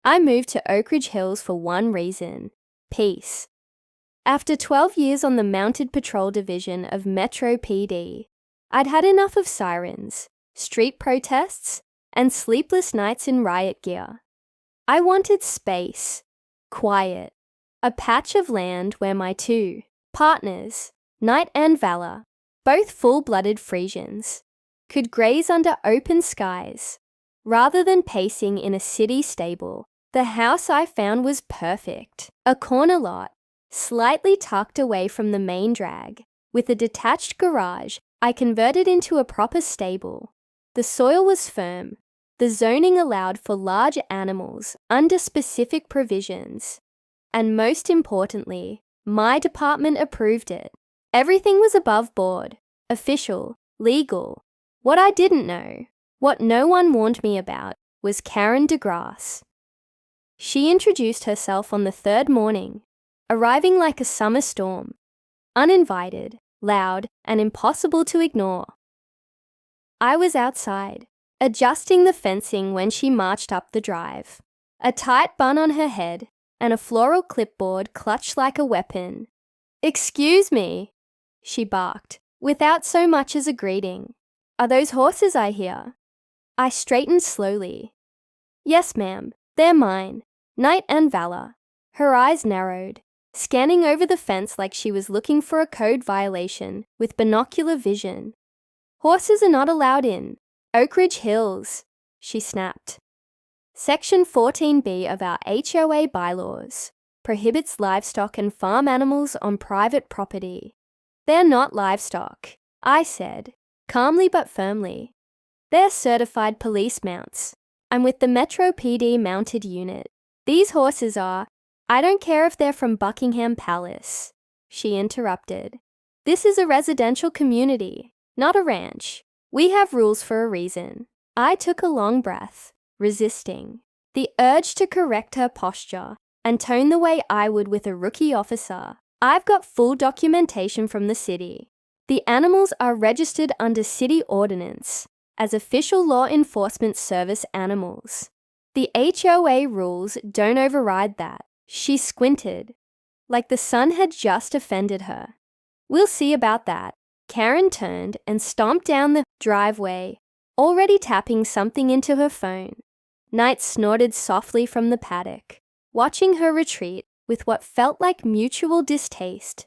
I moved to Oak Ridge Hills for one reason: peace. After 12 years on the Mounted Patrol Division of Metro PD, I'd had enough of sirens, street protests, and sleepless nights in riot gear. I wanted space, quiet, a patch of land where my two partners, Night and Valor, both full-blooded Frisians, could graze under open skies. Rather than pacing in a city stable, the house I found was perfect. A corner lot, slightly tucked away from the main drag, with a detached garage I converted into a proper stable. The soil was firm. The zoning allowed for large animals under specific provisions. And most importantly, my department approved it. Everything was above board, official, legal. What I didn't know, what no one warned me about, was Karen DeGrasse. She introduced herself on the third morning, arriving like a summer storm, uninvited, loud, and impossible to ignore. I was outside, adjusting the fencing when she marched up the drive, a tight bun on her head and a floral clipboard clutched like a weapon. "Excuse me," she barked, without so much as a greeting. "Are those horses I hear?" I straightened slowly. "Yes, ma'am, they're mine, Night and Valor." Her eyes narrowed, scanning over the fence like she was looking for a code violation with binocular vision. "Horses are not allowed in Oak Ridge Hills," she snapped. Section 14B of our HOA bylaws prohibits livestock and farm animals on private property. "They're not livestock," I said, calmly but firmly. "They're certified police mounts. I'm with the Metro PD mounted unit. These horses are—" "I don't care if they're from Buckingham Palace," she interrupted. "This is a residential community, not a ranch. We have rules for a reason." I took a long breath, resisting the urge to correct her posture and tone the way I would with a rookie officer. "I've got full documentation from the city. The animals are registered under city ordinance as official law enforcement service animals. The HOA rules don't override that." She squinted, like the sun had just offended her. "We'll see about that." Karen turned and stomped down the driveway, already tapping something into her phone. Night snorted softly from the paddock, watching her retreat with what felt like mutual distaste.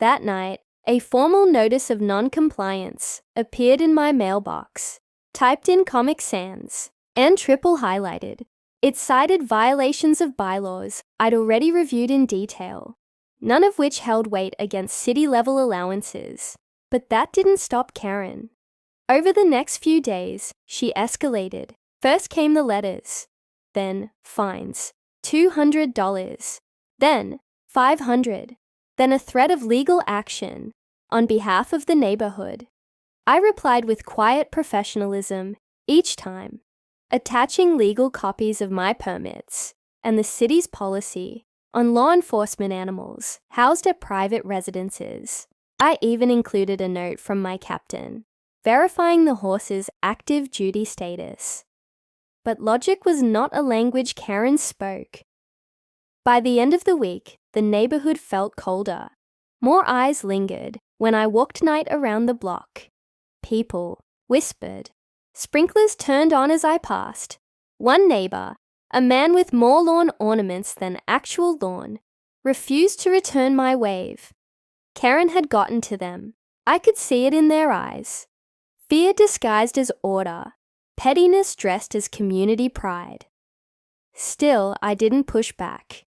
That night, a formal notice of non-compliance appeared in my mailbox, typed in Comic Sans, and triple highlighted. It cited violations of bylaws I'd already reviewed in detail, none of which held weight against city-level allowances. But that didn't stop Karen. Over the next few days, she escalated. First came the letters, then fines, $200, then $500, then a threat of legal action on behalf of the neighborhood. I replied with quiet professionalism each time, attaching legal copies of my permits and the city's policy on law enforcement animals housed at private residences. I even included a note from my captain, verifying the horse's active duty status. But logic was not a language Karen spoke. By the end of the week, the neighborhood felt colder. More eyes lingered when I walked Night around the block. People whispered. Sprinklers turned on as I passed. One neighbor, a man with more lawn ornaments than actual lawn, refused to return my wave. Karen had gotten to them. I could see it in their eyes. Fear disguised as order, pettiness dressed as community pride. Still, I didn't push back.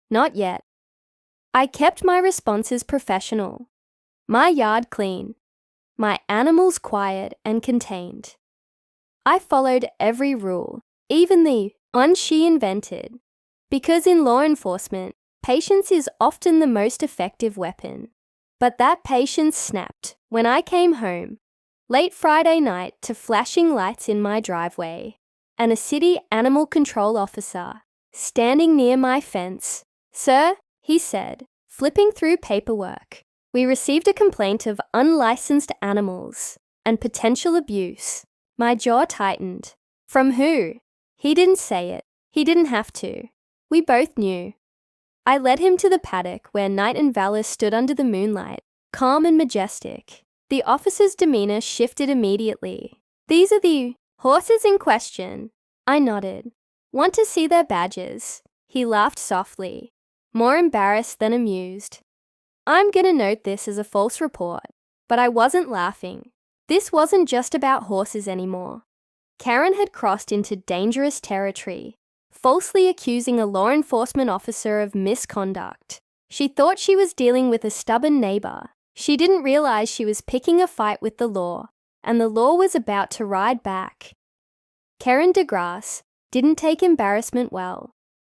Not yet. I kept my responses professional. My yard clean. My animals quiet and contained. I followed every rule, even the one she invented, because in law enforcement, patience is often the most effective weapon. But that patience snapped when I came home, late Friday night, to flashing lights in my driveway and a city animal control officer standing near my fence. "Sir," he said, flipping through paperwork, "we received a complaint of unlicensed animals and potential abuse." My jaw tightened. From who? He didn't say it, He didn't have to. We both knew. I led him to the paddock where Knight and Valor stood under the moonlight, calm and majestic. The officer's demeanor shifted immediately. "These are the horses in question." I nodded. "Want to see their badges?" He laughed softly, more embarrassed than amused. I'm gonna note this as a false report, but I wasn't laughing. This wasn't just about horses anymore. Karen had crossed into dangerous territory, falsely accusing a law enforcement officer of misconduct. She thought she was dealing with a stubborn neighbor. She didn't realize she was picking a fight with the law, and the law was about to ride back. Karen DeGrasse didn't take embarrassment well.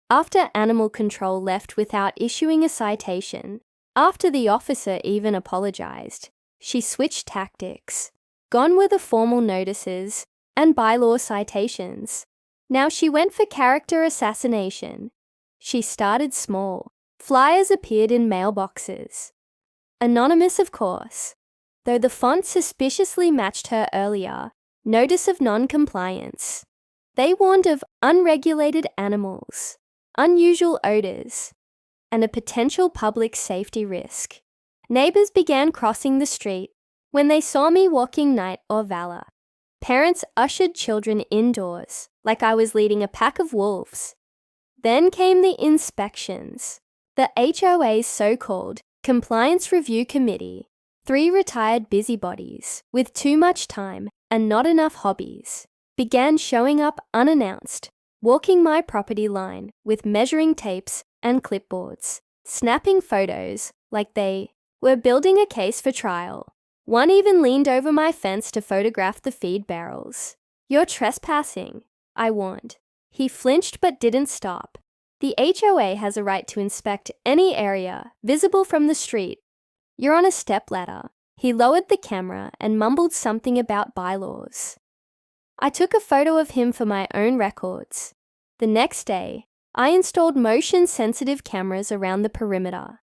After animal control left without issuing a citation, after the officer even apologized, she switched tactics. Gone were the formal notices and bylaw citations. Now she went for character assassination. She started small. Flyers appeared in mailboxes. Anonymous, of course, though the font suspiciously matched her earlier notice of non-compliance. They warned of unregulated animals, unusual odors, and a potential public safety risk. Neighbors began crossing the street when they saw me walking Knight or Valor. Parents ushered children indoors like I was leading a pack of wolves. Then came the inspections. The HOA's so-called Compliance Review Committee, 3 retired busybodies with too much time and not enough hobbies, began showing up unannounced, walking my property line with measuring tapes and clipboards, snapping photos like they were building a case for trial. One even leaned over my fence to photograph the feed barrels. "You're trespassing," I warned. He flinched but didn't stop. "The HOA has a right to inspect any area visible from the street. You're on a stepladder." He lowered the camera and mumbled something about bylaws. I took a photo of him for my own records. The next day, I installed motion-sensitive cameras around the perimeter.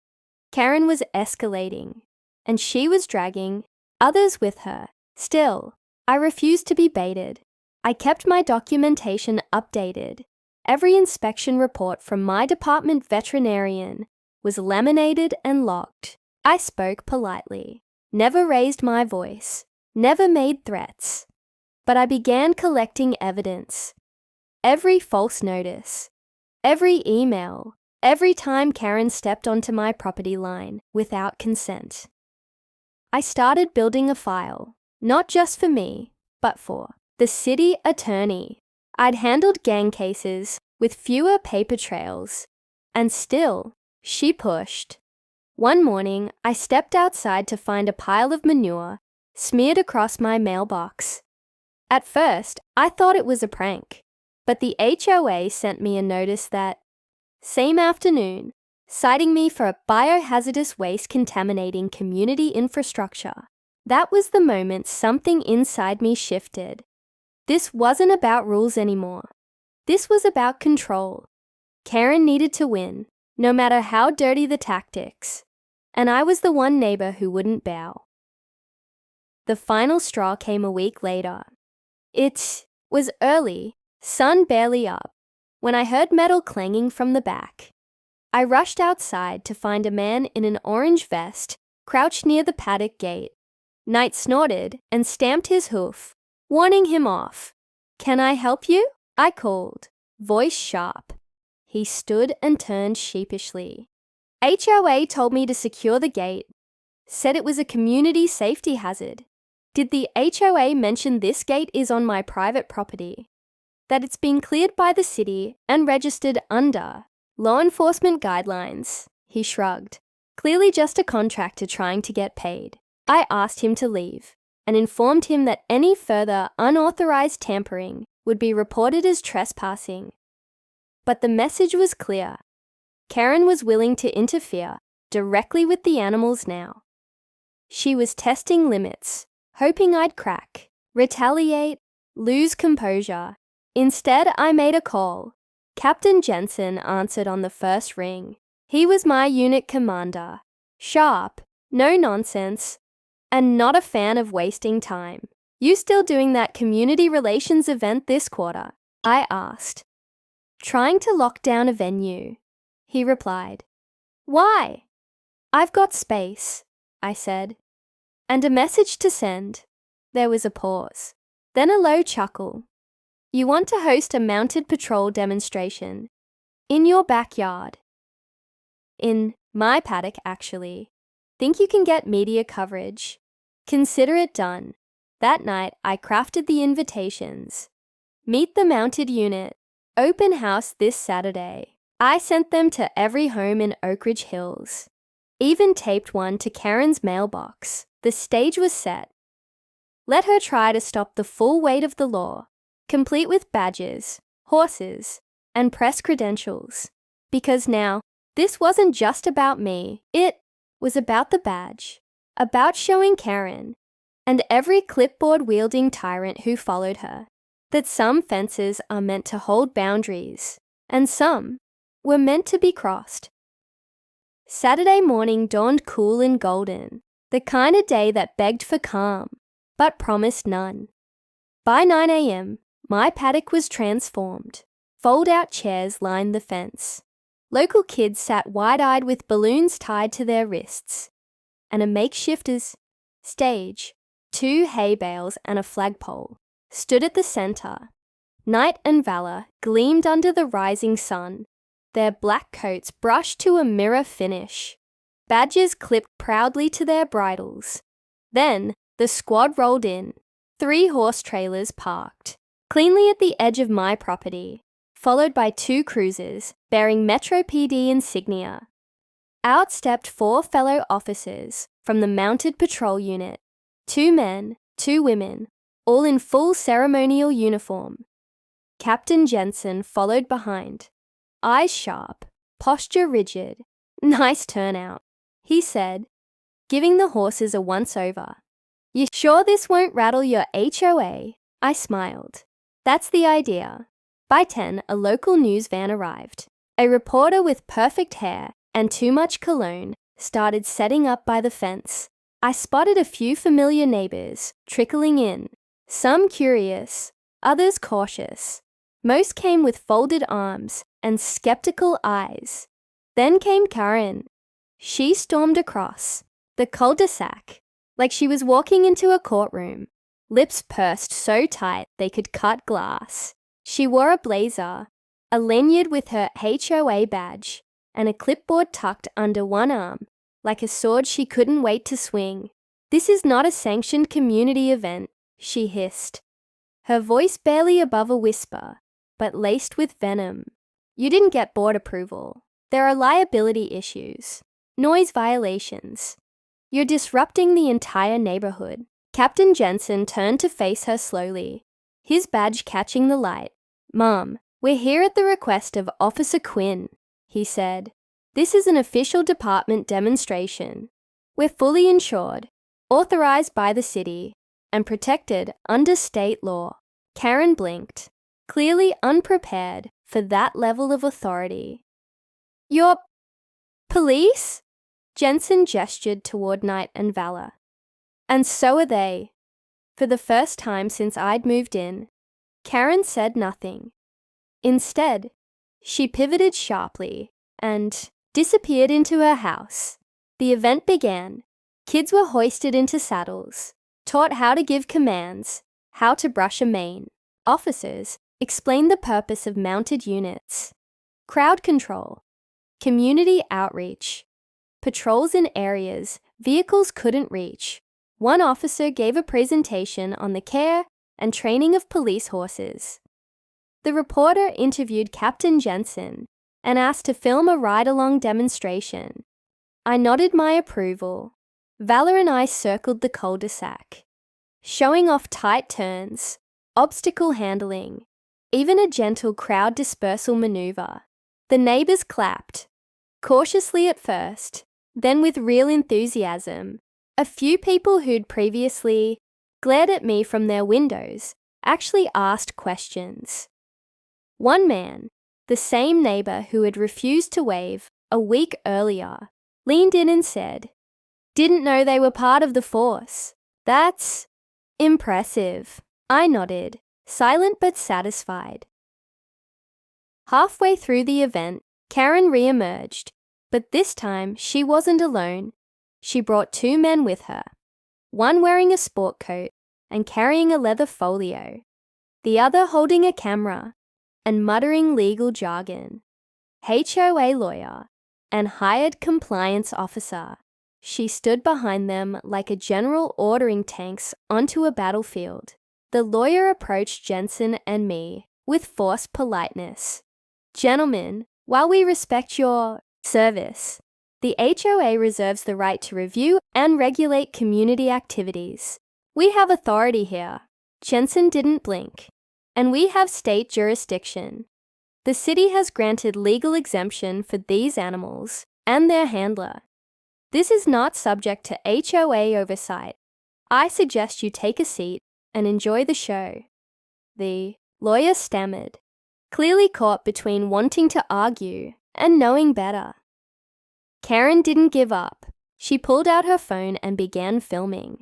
Karen was escalating, and she was dragging others with her. Still, I refused to be baited. I kept my documentation updated. Every inspection report from my department veterinarian was laminated and logged. I spoke politely, never raised my voice, never made threats. But I began collecting evidence. Every false notice, every email, every time Karen stepped onto my property line without consent. I started building a file, not just for me, but for the city attorney. I'd handled gang cases with fewer paper trails, and still, she pushed. One morning, I stepped outside to find a pile of manure smeared across my mailbox. At first, I thought it was a prank, but the HOA sent me a notice that same afternoon, citing me for a biohazardous waste contaminating community infrastructure. That was the moment something inside me shifted. This wasn't about rules anymore. This was about control. Karen needed to win, no matter how dirty the tactics, and I was the one neighbor who wouldn't bow. The final straw came a week later. It was early, sun barely up, when I heard metal clanging from the back. I rushed outside to find a man in an orange vest crouched near the paddock gate. Knight snorted and stamped his hoof, warning him off. "Can I help you?" I called, voice sharp. He stood and turned sheepishly. "HOA told me to secure the gate. Said it was a community safety hazard. Did the HOA mention this gate is on my private property? That it's been cleared by the city and registered under law enforcement guidelines?" He shrugged, clearly just a contractor trying to get paid. I asked him to leave and informed him that any further unauthorized tampering would be reported as trespassing. But the message was clear. Karen was willing to interfere directly with the animals now. She was testing limits, hoping I'd crack, retaliate, lose composure. Instead, I made a call. Captain Jensen answered on the first ring. He was my unit commander. Sharp, no nonsense, and not a fan of wasting time. "You still doing that community relations event this quarter?" I asked. Trying to lock down a venue, he replied. Why? I've got space, I said. And a message to send. There was a pause, then a low chuckle. You want to host a mounted patrol demonstration. In your backyard. In my paddock, actually. Think you can get media coverage? Consider it done. That night, I crafted the invitations. Meet the mounted unit. Open house this Saturday. I sent them to every home in Oak Ridge Hills. Even taped one to Karen's mailbox. The stage was set. Let her try to stop the full weight of the law, complete with badges, horses, and press credentials. Because now, this wasn't just about me. It was about the badge, about showing Karen, and every clipboard-wielding tyrant who followed her, that some fences are meant to hold boundaries, and some were meant to be crossed. Saturday morning dawned cool and golden, the kind of day that begged for calm, but promised none. By 9 a.m., my paddock was transformed. Fold-out chairs lined the fence. Local kids sat wide-eyed with balloons tied to their wrists. And a makeshift stage, 2 hay bales and a flagpole, stood at the center. Knight and Valor gleamed under the rising sun, their black coats brushed to a mirror finish. Badges clipped proudly to their bridles. Then the squad rolled in, 3 horse trailers parked, cleanly at the edge of my property, followed by 2 cruisers bearing Metro PD insignia. Out stepped 4 fellow officers from the mounted patrol unit, 2 men, 2 women, all in full ceremonial uniform. Captain Jensen followed behind, eyes sharp, posture rigid. Nice turnout, he said, giving the horses a once-over. You sure this won't rattle your HOA? I smiled. That's the idea. By 10, a local news van arrived. A reporter with perfect hair and too much cologne started setting up by the fence. I spotted a few familiar neighbors trickling in, some curious, others cautious. Most came with folded arms and skeptical eyes. Then came Karen. She stormed across the cul-de-sac like she was walking into a courtroom, lips pursed so tight they could cut glass. She wore a blazer, a lanyard with her HOA badge, and a clipboard tucked under one arm, like a sword she couldn't wait to swing. This is not a sanctioned community event, she hissed, her voice barely above a whisper, but laced with venom. You didn't get board approval. There are liability issues, noise violations. You're disrupting the entire neighborhood. Captain Jensen turned to face her slowly, his badge catching the light. Mom, we're here at the request of Officer Quinn, he said. This is an official department demonstration. We're fully insured, authorized by the city, and protected under state law. Karen blinked, clearly unprepared for that level of authority. You're police? Jensen gestured toward Knight and Valor. And so are they. For the first time since I'd moved in, Karen said nothing. Instead, she pivoted sharply and disappeared into her house. The event began. Kids were hoisted into saddles, taught how to give commands, how to brush a mane. Officers explained the purpose of mounted units. Crowd control, community outreach, patrols in areas vehicles couldn't reach. One officer gave a presentation on the care and training of police horses. The reporter interviewed Captain Jensen and asked to film a ride-along demonstration. I nodded my approval. Valor and I circled the cul-de-sac, showing off tight turns, obstacle handling, even a gentle crowd dispersal maneuver. The neighbors clapped, cautiously at first, then with real enthusiasm. A few people who'd previously glared at me from their windows actually asked questions. One man, the same neighbor who had refused to wave a week earlier, leaned in and said, "Didn't know they were part of the force. That's impressive." I nodded, silent but satisfied. Halfway through the event, Karen re-emerged, but this time she wasn't alone. She brought 2 men with her, one wearing a sport coat and carrying a leather folio, the other holding a camera and muttering legal jargon. HOA lawyer and hired compliance officer. She stood behind them like a general ordering tanks onto a battlefield. The lawyer approached Jensen and me with forced politeness. Gentlemen, while we respect your service, the HOA reserves the right to review and regulate community activities. We have authority here. Jensen didn't blink. And we have state jurisdiction. The city has granted legal exemption for these animals and their handler. This is not subject to HOA oversight. I suggest you take a seat and enjoy the show. The lawyer stammered, clearly caught between wanting to argue and knowing better. Karen didn't give up. She pulled out her phone and began filming,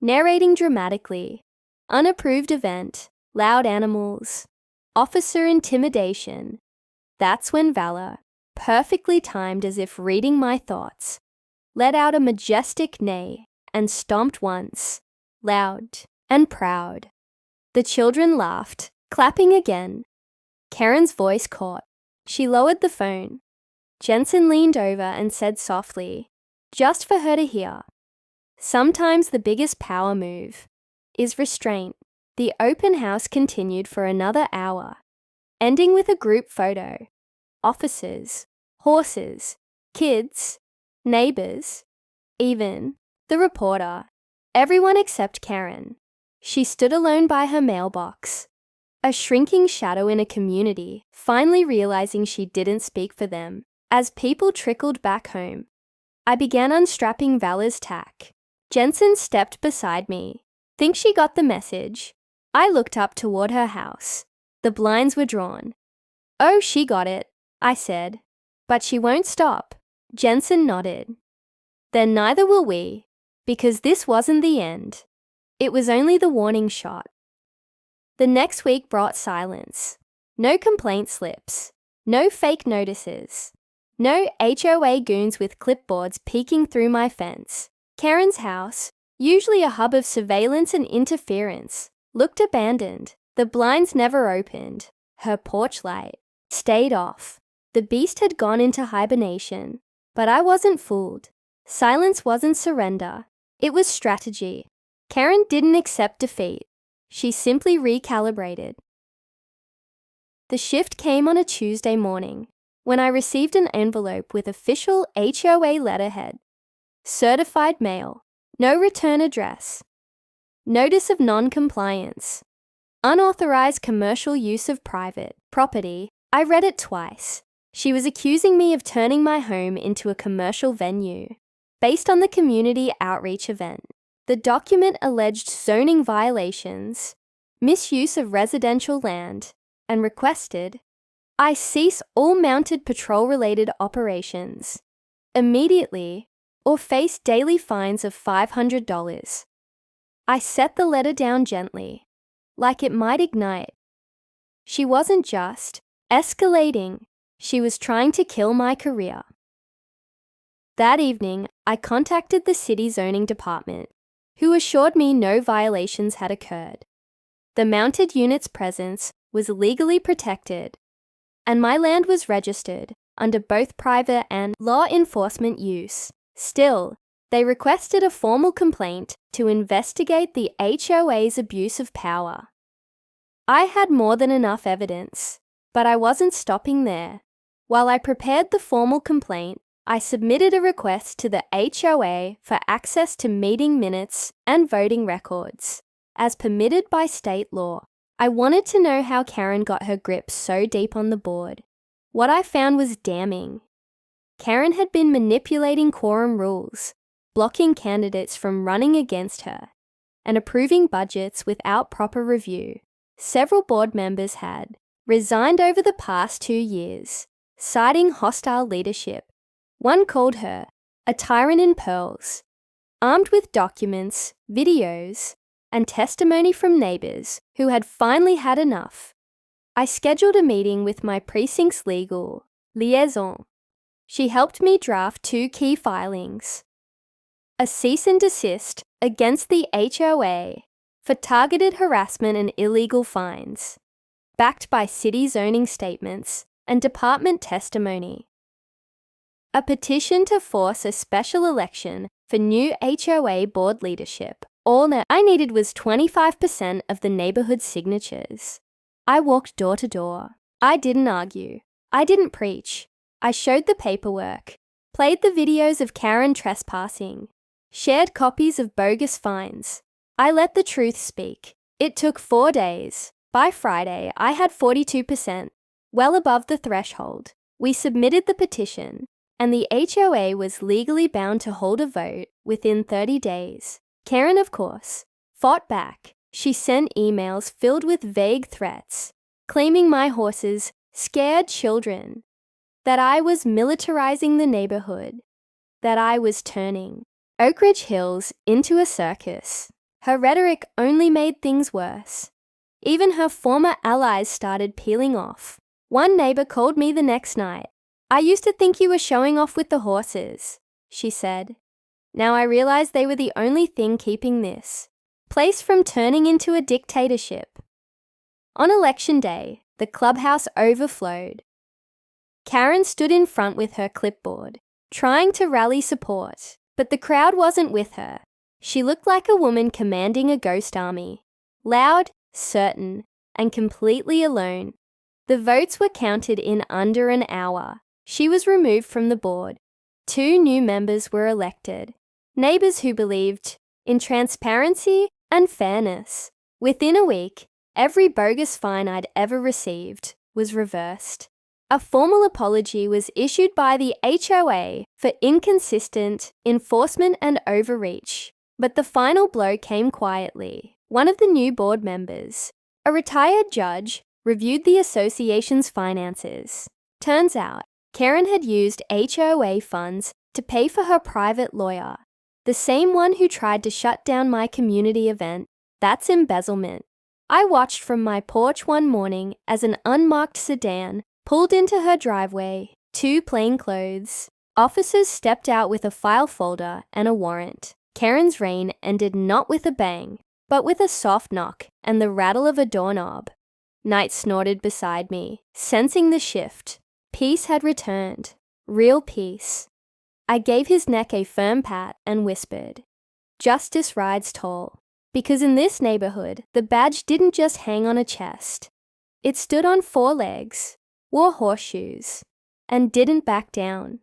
narrating dramatically. Unapproved event, loud animals, officer intimidation. That's when Valor, perfectly timed as if reading my thoughts, let out a majestic neigh and stomped once, loud and proud. The children laughed, clapping again. Karen's voice caught. She lowered the phone. Jensen leaned over and said softly, just for her to hear, sometimes the biggest power move is restraint. The open house continued for another hour, ending with a group photo. Officers, horses, kids, neighbors, even the reporter. Everyone except Karen. She stood alone by her mailbox, a shrinking shadow in a community, finally realizing she didn't speak for them. As people trickled back home, I began unstrapping Valor's tack. Jensen stepped beside me. Think she got the message? I looked up toward her house. The blinds were drawn. Oh, she got it, I said. But she won't stop. Jensen nodded. Then neither will we, because this wasn't the end. It was only the warning shot. The next week brought silence. No complaint slips. No fake notices. No HOA goons with clipboards peeking through my fence. Karen's house, usually a hub of surveillance and interference, looked abandoned. The blinds never opened. Her porch light stayed off. The beast had gone into hibernation. But I wasn't fooled. Silence wasn't surrender. It was strategy. Karen didn't accept defeat. She simply recalibrated. The shift came on a Tuesday morning, when I received an envelope with official HOA letterhead. Certified mail. No return address. Notice of non-compliance. Unauthorized commercial use of private property. I read it twice. She was accusing me of turning my home into a commercial venue, based on the community outreach event. The document alleged zoning violations, misuse of residential land, and requested I cease all mounted patrol-related operations immediately or face daily fines of $500. I set the letter down gently, like it might ignite. She wasn't just escalating, she was trying to kill my career. That evening, I contacted the city zoning department, who assured me no violations had occurred. The mounted unit's presence was legally protected, and my land was registered under both private and law enforcement use. Still, they requested a formal complaint to investigate the HOA's abuse of power. I had more than enough evidence, but I wasn't stopping there. While I prepared the formal complaint, I submitted a request to the HOA for access to meeting minutes and voting records, as permitted by state law. I wanted to know how Karen got her grip so deep on the board. What I found was damning. Karen had been manipulating quorum rules, blocking candidates from running against her, and approving budgets without proper review. Several board members had resigned over the past 2 years, citing hostile leadership. One called her a tyrant in pearls. Armed with documents, videos, and testimony from neighbors who had finally had enough, I scheduled a meeting with my precinct's legal liaison. She helped me draft 2 key filings: a cease and desist against the HOA for targeted harassment and illegal fines, backed by city zoning statements and department testimony; a petition to force a special election for new HOA board leadership. All I needed was 25% of the neighborhood signatures. I walked door to door. I didn't argue. I didn't preach. I showed the paperwork, played the videos of Karen trespassing, shared copies of bogus fines. I let the truth speak. It took 4 days. By Friday, I had 42%, well above the threshold. We submitted the petition, and the HOA was legally bound to hold a vote within 30 days. Karen, of course, fought back. She sent emails filled with vague threats, claiming my horses scared children, that I was militarizing the neighborhood, that I was turning Oak Ridge Hills into a circus. Her rhetoric only made things worse. Even her former allies started peeling off. One neighbor called me the next night. "I used to think you were showing off with the horses," she said. "Now I realize they were the only thing keeping this place from turning into a dictatorship." On election day, the clubhouse overflowed. Karen stood in front with her clipboard, trying to rally support, but the crowd wasn't with her. She looked like a woman commanding a ghost army, loud, certain, and completely alone. The votes were counted in under an hour. She was removed from the board. 2 new members were elected, neighbors who believed in transparency and fairness. Within a week, every bogus fine I'd ever received was reversed. A formal apology was issued by the HOA for inconsistent enforcement and overreach, but the final blow came quietly. One of the new board members, a retired judge, reviewed the association's finances. Turns out, Karen had used HOA funds to pay for her private lawyer, the same one who tried to shut down my community event. That's embezzlement. I watched from my porch one morning as an unmarked sedan pulled into her driveway. 2 plainclothes officers stepped out with a file folder and a warrant. Karen's reign ended not with a bang, but with a soft knock and the rattle of a doorknob. Knight snorted beside me, sensing the shift. Peace had returned. Real peace. I gave his neck a firm pat and whispered, "Justice rides tall." Because in this neighborhood, the badge didn't just hang on a chest. It stood on 4 legs, wore horseshoes, and didn't back down.